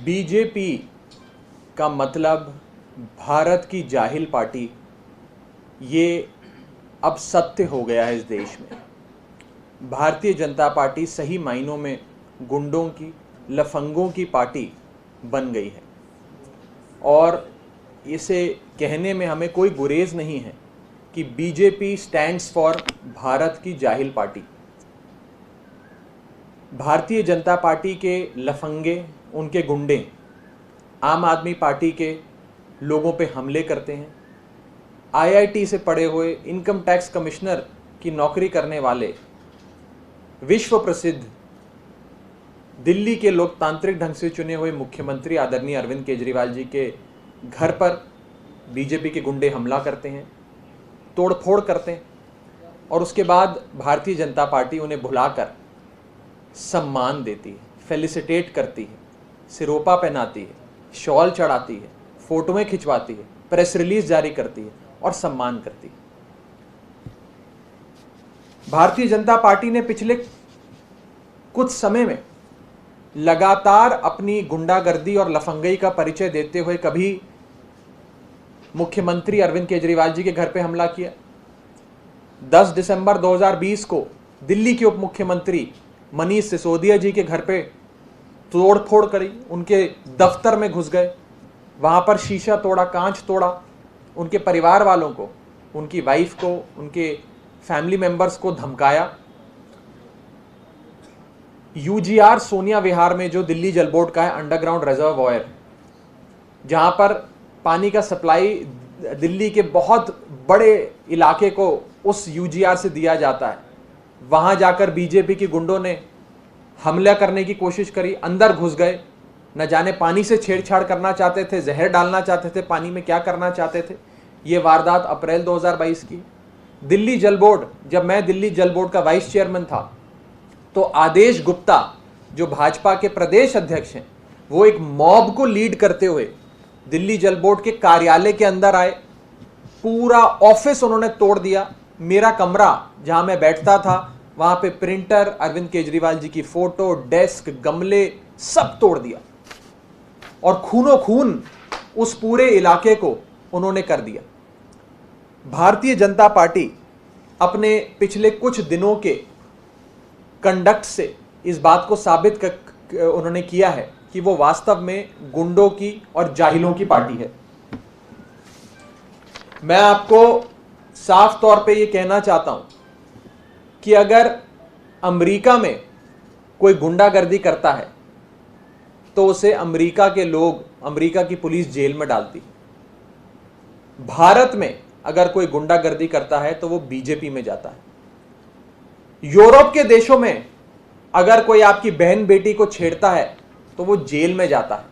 BJP का मतलब भारत की जाहिल पार्टी, ये अब सत्य हो गया है इस देश में। भारतीय जनता पार्टी सही मायनों में गुंडों की, लफंगों की पार्टी बन गई है और इसे कहने में हमें कोई गुरेज नहीं है कि बीजेपी स्टैंड्स फॉर भारत की जाहिल पार्टी। भारतीय जनता पार्टी के लफंगे, उनके गुंडे आम आदमी पार्टी के लोगों पे हमले करते हैं। आईआईटी से पढ़े हुए, इनकम टैक्स कमिश्नर की नौकरी करने वाले, विश्व प्रसिद्ध दिल्ली के लोकतांत्रिक ढंग से चुने हुए मुख्यमंत्री आदरणीय अरविंद केजरीवाल जी के घर पर बीजेपी के गुंडे हमला करते हैं, तोड़फोड़ करते हैं और उसके बाद भारतीय जनता पार्टी उन्हें भुलाकर सम्मान देती है, फेलिसिटेट करती है, सिरोपा पहनाती है, शॉल चढ़ाती है, फोटोएं खिंचवाती है, प्रेस रिलीज जारी करती है और सम्मान करती है। भारतीय जनता पार्टी ने पिछले कुछ समय में लगातार अपनी गुंडागर्दी और लफंगई का परिचय देते हुए कभी मुख्यमंत्री अरविंद केजरीवाल जी के घर पे हमला किया। 10 दिसंबर 2020 को दिल्ली के उप मुख्यमंत्री मनीष सिसोदिया जी के घर पे तोड़फोड़ करी, उनके दफ्तर में घुस गए, वहां पर शीशा तोड़ा, कांच तोड़ा, उनके परिवार वालों को, उनकी वाइफ को, उनके फैमिली मेंबर्स को धमकाया। यूजीआर सोनिया विहार में, जो दिल्ली जल बोर्ड का है अंडरग्राउंड रिजर्वॉयर, जहां पर पानी का सप्लाई दिल्ली के बहुत बड़े इलाके को उस यूजीआर से दिया जाता है, वहां जाकर बीजेपी के गुंडों ने हमला करने की कोशिश करी, अंदर घुस गए, न जाने पानी से छेड़छाड़ करना चाहते थे, जहर डालना चाहते थे, पानी में क्या करना चाहते थे। ये वारदात अप्रैल 2022 की। दिल्ली जल बोर्ड, जब मैं दिल्ली जल बोर्ड का वाइस चेयरमैन था, तो आदेश गुप्ता जो भाजपा के प्रदेश अध्यक्ष हैं, वो एक मॉब को लीड करते हुए दिल्ली जल बोर्ड के कार्यालय के अंदर आए, पूरा ऑफिस उन्होंने तोड़ दिया। मेरा कमरा जहां मैं बैठता था, वहां पे प्रिंटर, अरविंद केजरीवाल जी की फोटो, डेस्क, गमले सब तोड़ दिया और खूनो खून उस पूरे इलाके को उन्होंने कर दिया। भारतीय जनता पार्टी अपने पिछले कुछ दिनों के कंडक्ट से इस बात को साबित उन्होंने किया है कि वो वास्तव में गुंडों की और जाहिलों की पार्टी है। मैं आपको साफ तौर पे ये कहना चाहता हूं कि अगर अमेरिका में कोई गुंडागर्दी करता है तो उसे अमेरिका के लोग, अमेरिका की पुलिस जेल में डालती। भारत में अगर कोई गुंडागर्दी करता है तो वो बीजेपी में जाता है। यूरोप के देशों में अगर कोई आपकी बहन बेटी को छेड़ता है तो वो जेल में जाता है।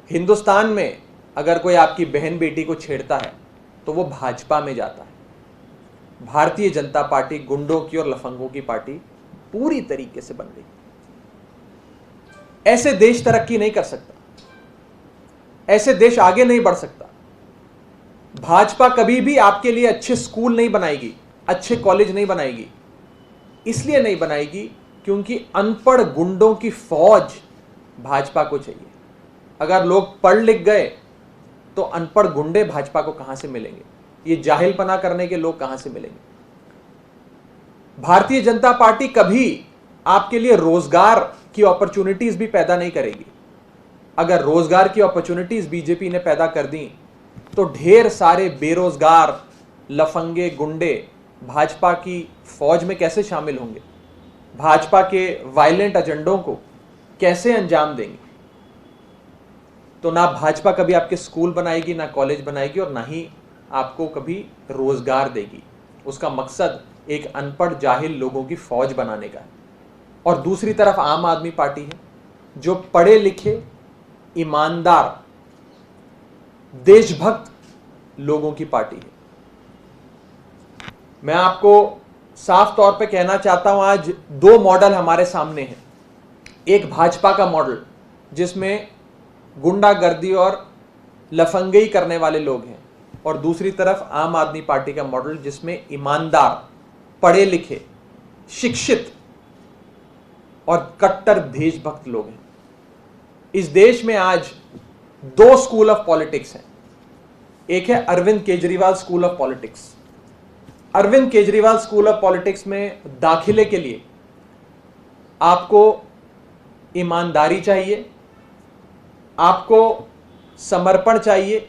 हिंदुस्तान में अगर कोई आपकी बहन बेटी को छेड़ता है तो वो भाजपा में जाता है। भारतीय जनता पार्टी गुंडों की और लफंगों की पार्टी पूरी तरीके से बन गई। ऐसे देश तरक्की नहीं कर सकता, ऐसे देश आगे नहीं बढ़ सकता। भाजपा कभी भी आपके लिए अच्छे स्कूल नहीं बनाएगी, अच्छे कॉलेज नहीं बनाएगी। इसलिए नहीं बनाएगी क्योंकि अनपढ़ गुंडों की फौज भाजपा को चाहिए। अगर लोग पढ़ लिख गए तो अनपढ़ गुंडे भाजपा को कहां से मिलेंगे? ये जाहिलपना करने के लोग कहां से मिलेंगे? भारतीय जनता पार्टी कभी आपके लिए रोजगार की अपॉर्चुनिटीज भी पैदा नहीं करेगी। अगर रोजगार की अपॉर्चुनिटीज बीजेपी ने पैदा कर दी तो ढेर सारे बेरोजगार लफंगे गुंडे भाजपा की फौज में कैसे शामिल होंगे? भाजपा के वायलेंट एजेंडों को कैसे अंजाम देंगे? तो ना भाजपा कभी आपके स्कूल बनाएगी, ना कॉलेज बनाएगी और ना ही आपको कभी रोजगार देगी। उसका मकसद एक अनपढ़ जाहिल लोगों की फौज बनाने का है। और दूसरी तरफ आम आदमी पार्टी है जो पढ़े लिखे, ईमानदार, देशभक्त लोगों की पार्टी है। मैं आपको साफ तौर पे कहना चाहता हूं, आज दो मॉडल हमारे सामने हैं। एक भाजपा का मॉडल जिसमें गुंडागर्दी और लफंगई करने वाले लोग हैं, और दूसरी तरफ आम आदमी पार्टी का मॉडल जिसमें ईमानदार, पढ़े लिखे, शिक्षित और कट्टर देशभक्त लोग हैं। इस देश में आज दो स्कूल ऑफ पॉलिटिक्स हैं। एक है Arvind Kejriwal school of politics. Arvind Kejriwal school of politics में दाखिले के लिए आपको ईमानदारी चाहिए, आपको समर्पण चाहिए,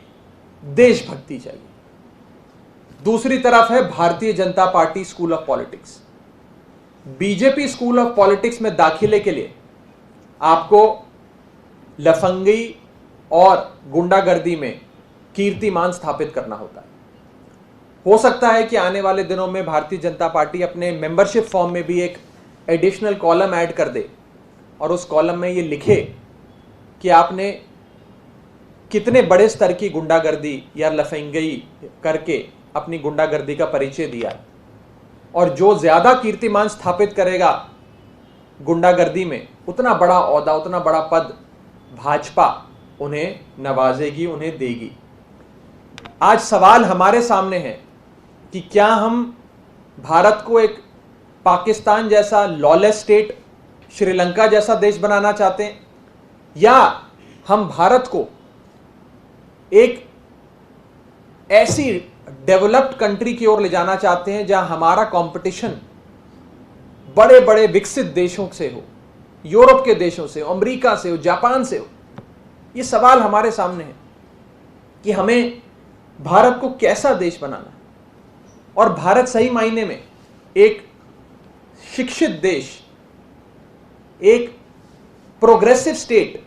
देशभक्ति चाहिए। दूसरी तरफ है Bharatiya Janata party school of politics. BJP school of politics में दाखिले के लिए आपको लफंगी और गुंडागर्दी में कीर्तिमान स्थापित करना होता है। हो सकता है कि आने वाले दिनों में भारतीय जनता पार्टी अपने मेंबरशिप फॉर्म में भी एक एडिशनल कॉलम ऐड कर दे और उस कॉलम में ये लिखे कि आपने कितने बड़े स्तर की गुंडागर्दी या लफंगी करके अपनी गुंडागर्दी का परिचय दिया, और जो ज्यादा कीर्तिमान स्थापित करेगा गुंडागर्दी में, उतना बड़ा ओहदा, उतना बड़ा पद भाजपा उन्हें नवाजेगी, उन्हें देगी। आज सवाल हमारे सामने है कि क्या हम भारत को एक पाकिस्तान जैसा लॉलेस स्टेट, श्रीलंका जैसा देश बनाना चाहते हैं, या हम भारत को एक ऐसी डेवलप्ड कंट्री की ओर ले जाना चाहते हैं जहां हमारा कंपटीशन बड़े बड़े विकसित देशों से हो, यूरोप के देशों से हो, अमेरिका से हो, जापान से हो। ये सवाल हमारे सामने है कि हमें भारत को कैसा देश बनाना है। और भारत सही मायने में एक शिक्षित देश, एक प्रोग्रेसिव स्टेट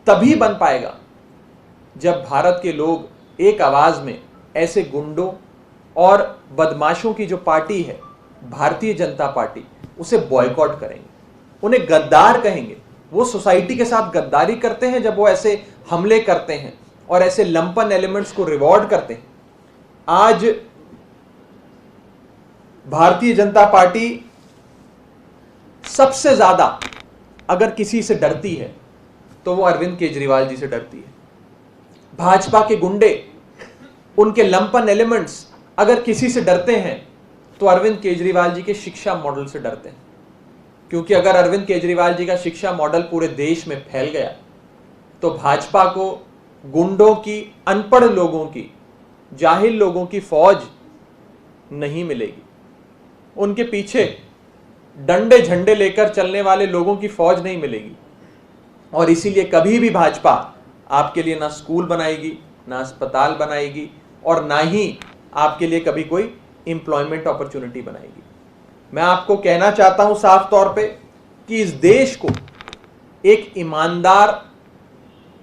तभी बन पाएगा जब भारत के लोग एक आवाज में ऐसे गुंडों और बदमाशों की जो पार्टी है भारतीय जनता पार्टी, उसे बॉयकॉट करेंगे, उन्हें गद्दार कहेंगे। वो सोसाइटी के साथ गद्दारी करते हैं जब वो ऐसे हमले करते हैं और ऐसे लंपन एलिमेंट्स को रिवॉर्ड करते हैं। आज भारतीय जनता पार्टी सबसे ज्यादा अगर किसी से डरती है तो वो अरविंद केजरीवाल जी से डरती है। भाजपा के गुंडे, उनके लंपन एलिमेंट्स अगर किसी से डरते हैं तो अरविंद केजरीवाल जी के शिक्षा मॉडल से डरते हैं। क्योंकि अगर अरविंद केजरीवाल जी का शिक्षा मॉडल पूरे देश में फैल गया तो भाजपा को गुंडों की, अनपढ़ लोगों की, जाहिल लोगों की फौज नहीं मिलेगी। उनके पीछे डंडे झंडे लेकर चलने वाले लोगों की फौज नहीं मिलेगी। और इसीलिए कभी भी भाजपा आपके लिए ना स्कूल बनाएगी, ना अस्पताल बनाएगी, और ना ही आपके लिए कभी कोई एम्प्लॉयमेंट अपॉर्चुनिटी बनाएगी। मैं आपको कहना चाहता हूं साफ तौर पे कि इस देश को एक ईमानदार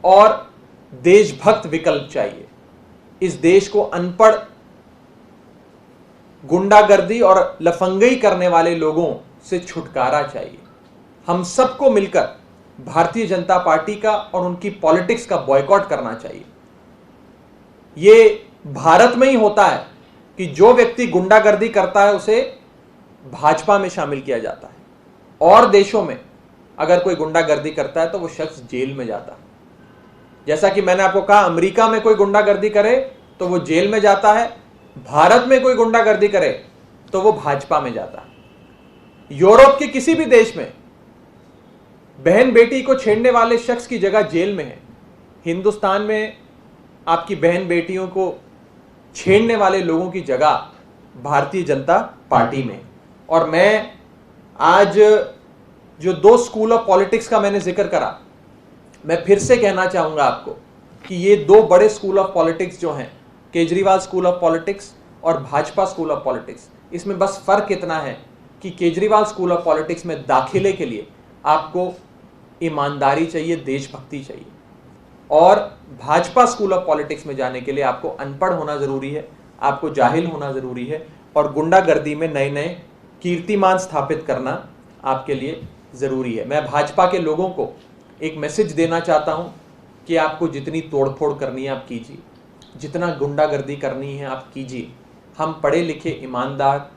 और देशभक्त विकल्प चाहिए। इस देश को अनपढ़, गुंडागर्दी और लफंगई करने वाले लोगों से छुटकारा चाहिए। हम सबको मिलकर भारतीय जनता पार्टी का और उनकी पॉलिटिक्स का बॉयकॉट करना चाहिए। ये भारत में ही होता है कि जो व्यक्ति गुंडागर्दी करता है उसे भाजपा में शामिल किया जाता है, और देशों में अगर कोई गुंडागर्दी करता है तो वो शख्स जेल में जाता है। जैसा कि मैंने आपको कहा, अमेरिका में कोई गुंडागर्दी करे तो वो जेल में जाता है, भारत में कोई गुंडागर्दी करे तो वो भाजपा में जाता है। यूरोप के किसी भी देश में बहन बेटी को छेड़ने वाले शख्स की जगह जेल में है। हिंदुस्तान में आपकी बहन बेटियों को छेड़ने वाले लोगों की जगह भारतीय जनता पार्टी में। और मैं आज जो दो स्कूल ऑफ पॉलिटिक्स का मैंने जिक्र करा, मैं फिर से कहना चाहूंगा आपको कि ये दो बड़े स्कूल ऑफ पॉलिटिक्स जो हैं, केजरीवाल स्कूल ऑफ पॉलिटिक्स और भाजपा स्कूल ऑफ पॉलिटिक्स, इसमें बस फर्क इतना है कि केजरीवाल स्कूल ऑफ पॉलिटिक्स में दाखिले के लिए आपको ईमानदारी चाहिए, देशभक्ति चाहिए, और भाजपा स्कूल ऑफ पॉलिटिक्स में जाने के लिए आपको अनपढ़ होना जरूरी है, आपको जाहिल होना जरूरी है, और गुंडागर्दी में नए नए कीर्तिमान स्थापित करना आपके लिए जरूरी है। मैं भाजपा के लोगों को एक मैसेज देना चाहता हूं कि आपको जितनी तोड़फोड़ करनी है आप कीजिए, जितना गुंडागर्दी करनी है आप कीजिए। हम पढ़े लिखे, ईमानदार,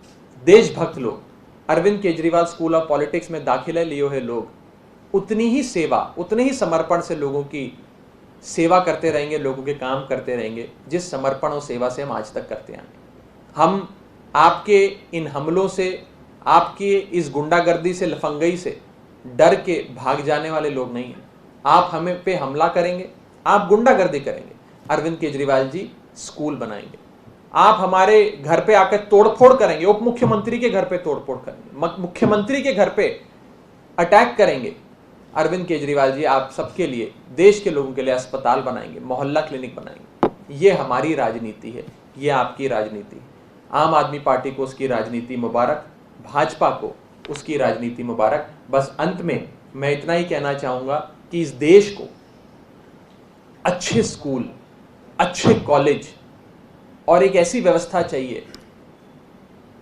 देशभक्त लोग, Arvind Kejriwal school of politics में दाखिला लिए हुए लोग उतनी ही सेवा, उतने ही समर्पण से लोगों की सेवा करते रहेंगे, लोगों के काम करते रहेंगे जिस समर्पण और सेवा से हम आज तक करते आए। हम आपके इन हमलों से, आपके इस गुंडागर्दी से, लफंगई से डर के भाग जाने वाले लोग नहीं हैं। आप हमें पे हमला करेंगे, आप गुंडागर्दी करेंगे। अरविंद केजरीवाल जी स्कूल बनाएंगे। आप हमारे घर पे आकर तोड़फोड़ करेंगे, उप मुख्यमंत्री के घर पे तोड़फोड़ करेंगे, मुख्यमंत्री के घर पे अटैक करेंगे। अरविंद केजरीवाल जी आप सबके लिए, देश के लोगों के लिए अस्पताल बनाएंगे, मोहल्ला क्लिनिक बनाएंगे। ये हमारी राजनीति है, ये आपकी राजनीति है। आम आदमी पार्टी को उसकी राजनीति मुबारक, भाजपा को उसकी राजनीति मुबारक। बस अंत में मैं इतना ही कहना चाहूंगा कि इस देश को अच्छे स्कूल, अच्छे कॉलेज और एक ऐसी व्यवस्था चाहिए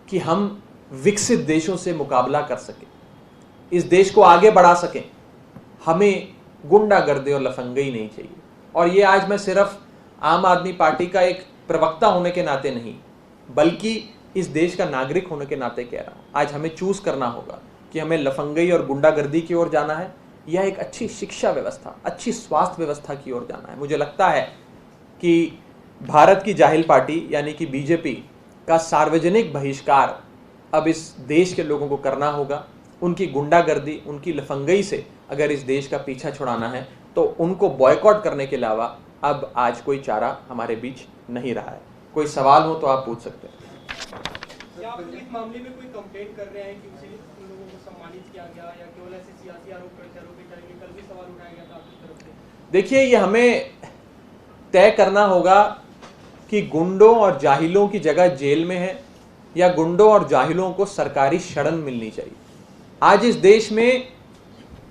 कि हम विकसित देशों से मुकाबला कर सकें, इस देश को आगे बढ़ा सकें। हमें गुंडागर्दी और लफंगई नहीं चाहिए। और ये आज मैं सिर्फ आम आदमी पार्टी का एक प्रवक्ता होने के नाते नहीं, बल्कि इस देश का नागरिक होने के नाते कह रहा हूं। आज हमें चूज करना होगा कि हमें लफंगई और गुंडागर्दी की ओर जाना है या एक अच्छी शिक्षा व्यवस्था, अच्छी स्वास्थ्य व्यवस्था की ओर जाना है। मुझे लगता है कि भारत की जाहिल पार्टी यानी कि बीजेपी का सार्वजनिक बहिष्कार अब इस देश के लोगों को करना होगा। उनकी गुंडागर्दी, उनकी लफंगई से अगर इस देश का पीछा छुड़ाना है तो उनको बॉयकॉट करने के अलावा अब आज कोई चारा हमारे बीच नहीं रहा है। कोई सवाल हो तो आप पूछ सकते हैं। क्या आप इस मामले में कोई कंप्लेंट कर रहे हैं कि उन लोगों को सम्मानित किया गया या केवल ऐसे सियासी आरोप प्रत्यारोप करेंगे? कल भी सवाल उठाया गया था आपकी तरफ से। देखिए, ये हमें तय करना होगा कि गुंडों और जाहिलों की जगह जेल में है या गुंडों और जाहिलों को सरकारी शरण मिलनी चाहिए। आज इस देश में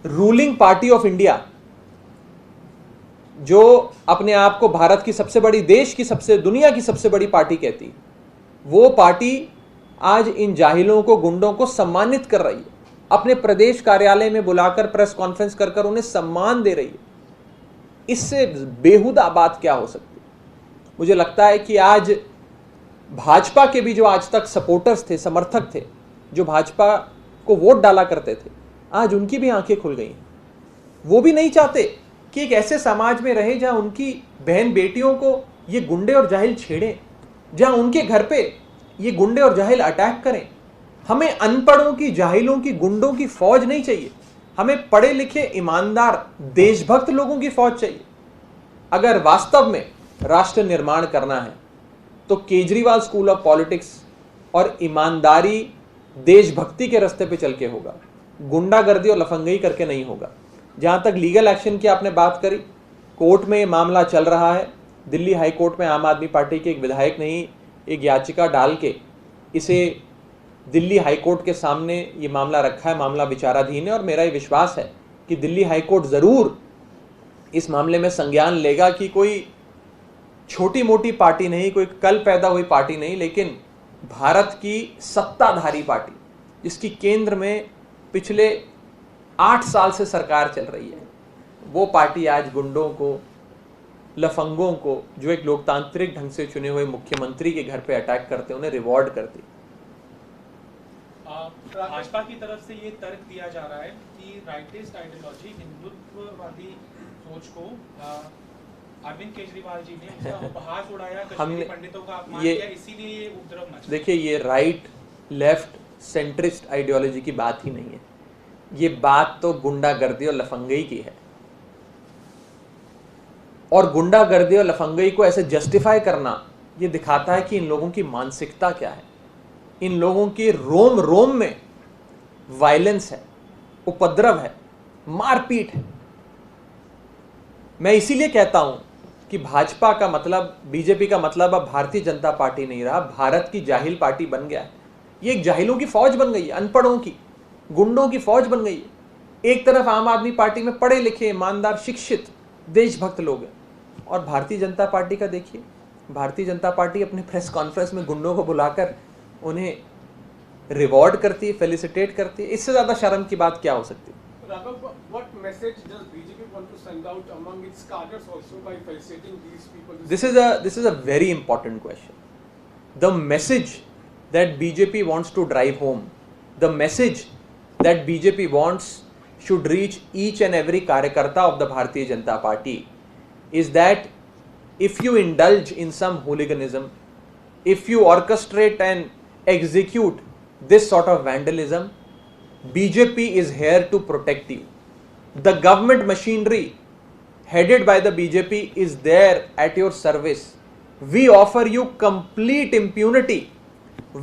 रूलिंग पार्टी ऑफ इंडिया, जो अपने आप को भारत की सबसे बड़ी, देश की सबसे, दुनिया की सबसे बड़ी पार्टी कहती, वो पार्टी आज इन जाहिलों को, गुंडों को सम्मानित कर रही है। अपने प्रदेश कार्यालय में बुलाकर प्रेस कॉन्फ्रेंस कर कर उन्हें सम्मान दे रही है। इससे बेहुदा बात क्या हो सकती है? मुझे लगता है कि आज भाजपा के भी जो आज तक सपोर्टर्स थे, समर्थक थे, जो भाजपा को वोट डाला करते थे, आज उनकी भी आंखें खुल गई हैं। वो भी नहीं चाहते कि एक ऐसे समाज में रहे जहां उनकी बहन बेटियों को ये गुंडे और जाहिल छेड़ें, जहां उनके घर पे ये गुंडे और जाहिल अटैक करें। हमें अनपढ़ों की, जाहिलों की, गुंडों की फौज नहीं चाहिए। हमें पढ़े लिखे, ईमानदार, देशभक्त लोगों की फौज चाहिए। अगर वास्तव में राष्ट्र निर्माण करना है तो केजरीवाल स्कूल ऑफ पॉलिटिक्स और ईमानदारी, देशभक्ति के रास्ते पे चल के होगा, गुंडागर्दी और लफंगई करके नहीं होगा। जहां तक लीगल एक्शन की आपने बात करी, कोर्ट में ये मामला चल रहा है। दिल्ली हाई कोर्ट में आम आदमी पार्टी के एक विधायक ने ही एक याचिका डाल के इसे दिल्ली हाई कोर्ट के सामने ये मामला रखा है। मामला विचाराधीन है और मेरा ये विश्वास है कि दिल्ली हाई कोर्ट जरूर इस मामले में संज्ञान लेगा कि कोई छोटी मोटी पार्टी नहीं, कोई कल पैदा हुई पार्टी नहीं, लेकिन भारत की सत्ताधारी पार्टी, जिसकी केंद्र में पिछले 8 साल से सरकार चल रही है, वो पार्टी आज गुंडों को, लफंगों को, जो एक लोकतांत्रिक ढंग से चुने हुए मुख्यमंत्री के घर पे अटैक करते हैं, उन्हें रिवॉर्ड करती। भाजपा की तरफ से ये तर्क दिया जा रहा है कि राइटिस्ट आइडियोलॉजी, हिंदुत्ववादी सोच को अरविंद केजरीवाल जी ने उसका उपहास उड़ाया, कश्मीरी पंडितों का अपमान किया, इसीलिए ये उपद्रव मचा। देखिए, ये राइट, लेफ्ट, सेंट्रिस्ट आइडियोलॉजी की बात ही नहीं है। ये बात तो गुंडागर्दी और लफंगई की है। और गुंडागर्दी और लफंगई को ऐसे जस्टिफाई करना, ये दिखाता है कि इन लोगों की मानसिकता क्या है। इन लोगों की रोम रोम में वायलेंस है, उपद्रव है, मारपीट है। मैं इसीलिए कहता हूं कि भाजपा का मतलब, बीजेपी का मतलब अब भारतीय जनता पार्टी नहीं रहा, भारत की जाहिल पार्टी बन गया है। ये एक जाहिलों की फौज बन गई है, अनपढ़ों की, गुंडों की फौज बन गई है। एक तरफ आम आदमी पार्टी में पढ़े लिखे, ईमानदार, शिक्षित, देशभक्त लोग हैं, और भारतीय जनता पार्टी का देखिए, भारतीय जनता पार्टी अपने प्रेस कॉन्फ्रेंस में गुंडों को बुलाकर उन्हें रिवॉर्ड करती है, फेलिसिटेट करती है। इससे ज्यादा शर्म की बात क्या हो सकती है? What message does BJP want to send out among its cadres also by felicitating these people? This is a very important question. The message that BJP wants to drive home, the message that BJP wants should reach each and every karyakarta of the Bharatiya Janata Party is that if you indulge in some hooliganism, if you orchestrate and execute this sort of vandalism, BJP is here to protect you. The government machinery headed by the BJP is there at your service. We offer you complete impunity.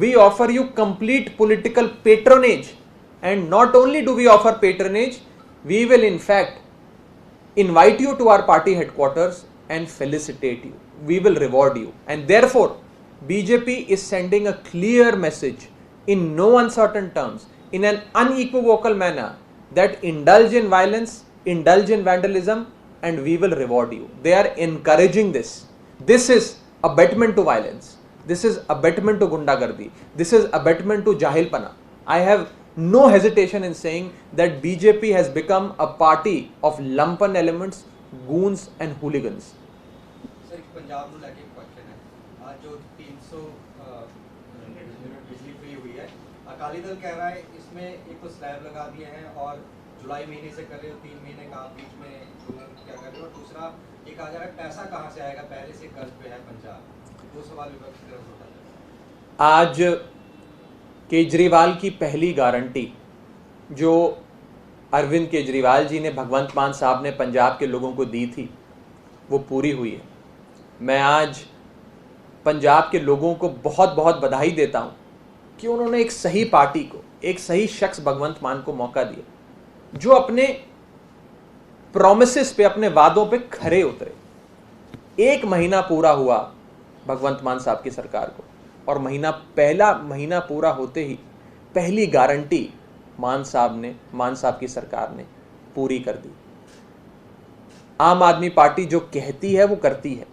We offer you complete political patronage. And not only do we offer patronage, we will in fact invite you to our party headquarters and felicitate you. We will reward you. And therefore, BJP is sending a clear message in no uncertain terms, in an unequivocal manner, that indulge in violence, indulge in vandalism, and we will reward you. They are encouraging this. This is abetment to violence. This is abetment to gundagardi. This is abetment to jahilpana. I have no hesitation in saying that BJP has become a party of lumpen elements, goons and hooligans. Sir Punjab ਨੂੰ ਲੈ ਕੇ question है आज जो 300 unit बिजली free हुई है अकाली दल कह रहा है इसमें एक तो स्लैब लगा दिए हैं और जुलाई महीने से कर रहे हो 3 महीने का बीच में क्या कर रहे हो और दूसरा एक आ जा रहा है पैसा कहाँ से आएगा पहले से कर्ज पे है पंजाब वो सवाल विपक्ष की तरफ से उठा है। आज केजरीवाल की पहली गारंटी जो अरविंद केजरीवाल जी ने भगवंत मान साहब ने पंजाब के लोगों को दी थी वो पूरी हुई है। मैं आज पंजाब के लोगों को बहुत बहुत बधाई देता हूं कि उन्होंने एक सही पार्टी को, एक सही शख्स भगवंत मान को मौका दिया जो अपने प्रॉमिसेस पे, अपने वादों पे खरे उतरे। 1 महीना पूरा हुआ भगवंत मान साहब की सरकार को और पहला महीना पूरा होते ही पहली गारंटी मान साहब की सरकार ने पूरी कर दी। आम आदमी पार्टी जो कहती है वो करती है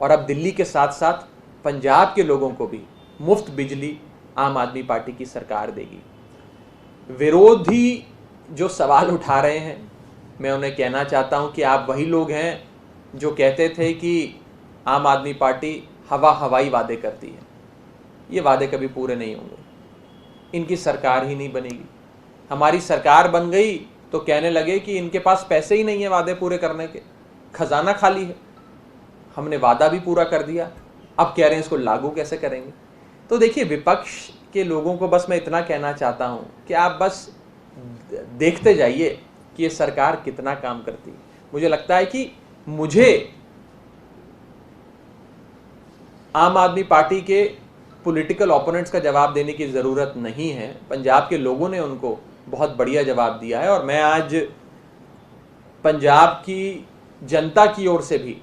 और अब दिल्ली के साथ साथ पंजाब के लोगों को भी मुफ्त बिजली आम आदमी पार्टी की सरकार देगी। विरोधी जो सवाल उठा रहे हैं, मैं उन्हें कहना चाहता हूं कि आप वही लोग हैं जो कहते थे कि आम आदमी पार्टी हवाई वादे करती है। ये वादे कभी पूरे नहीं होंगे, इनकी सरकार ही नहीं बनेगी। हमारी सरकार बन गई तो कहने लगे कि इनके पास पैसे ही नहीं है वादे पूरे करने के, खजाना खाली है। हमने वादा भी पूरा कर दिया, अब कह रहे हैं इसको लागू कैसे करेंगे। तो देखिए, विपक्ष के लोगों को बस मैं इतना कहना चाहता हूं कि आप बस देखते जाइए कि ये सरकार कितना काम करती है। मुझे लगता है कि मुझे आम आदमी पार्टी के पॉलिटिकल ओपोनेंट्स का जवाब देने की ज़रूरत नहीं है। पंजाब के लोगों ने उनको बहुत बढ़िया जवाब दिया है और मैं आज पंजाब की जनता की ओर से भी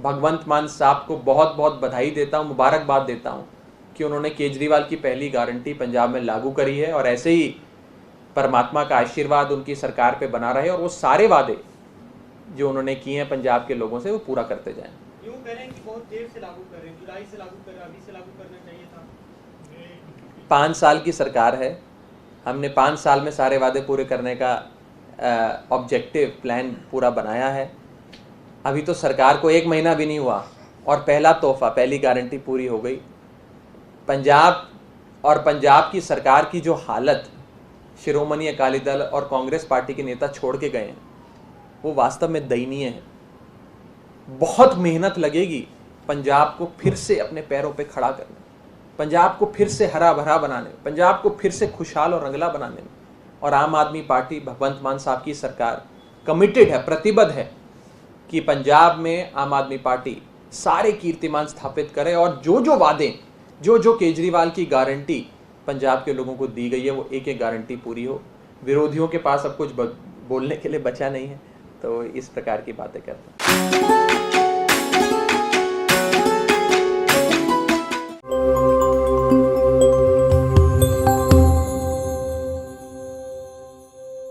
भगवंत मान साहब को बहुत बहुत बधाई देता हूं, मुबारकबाद देता हूं कि उन्होंने केजरीवाल की पहली गारंटी पंजाब में लागू करी है और ऐसे ही परमात्मा का आशीर्वाद उनकी सरकार पे बना रहे और वो सारे वादे जो उन्होंने किए हैं पंजाब के लोगों से वो पूरा करते जाएं। यूं कह रहे हैं कि बहुत देर से लागू कर रहे हैं, जुलाई से लागू कर रहे हैं, अभी से लागू करना चाहिए था। 5 साल की सरकार है, हमने 5 साल में सारे वादे पूरे करने का ऑब्जेक्टिव प्लान पूरा बनाया है। अभी तो सरकार को 1 महीना भी नहीं हुआ और पहला तोहफा, पहली गारंटी पूरी हो गई। पंजाब की सरकार की जो हालत शिरोमणि अकाली दल और कांग्रेस पार्टी के नेता छोड़ के गए हैं वो वास्तव में दयनीय है। बहुत मेहनत लगेगी पंजाब को फिर से अपने पैरों पे खड़ा करने, पंजाब को फिर से हरा भरा बनाने, पंजाब को फिर से खुशहाल और रंगला बनाने में। और आम आदमी पार्टी, भगवंत मान साहब की सरकार कमिटेड है, प्रतिबद्ध है कि पंजाब में आम आदमी पार्टी सारे कीर्तिमान स्थापित करे और जो वादे, जो केजरीवाल की गारंटी पंजाब के लोगों को दी गई है वो एक एक गारंटी पूरी हो। विरोधियों के पास अब कुछ बोलने के लिए बचा नहीं है, तो इस प्रकार की बातें करते हैं।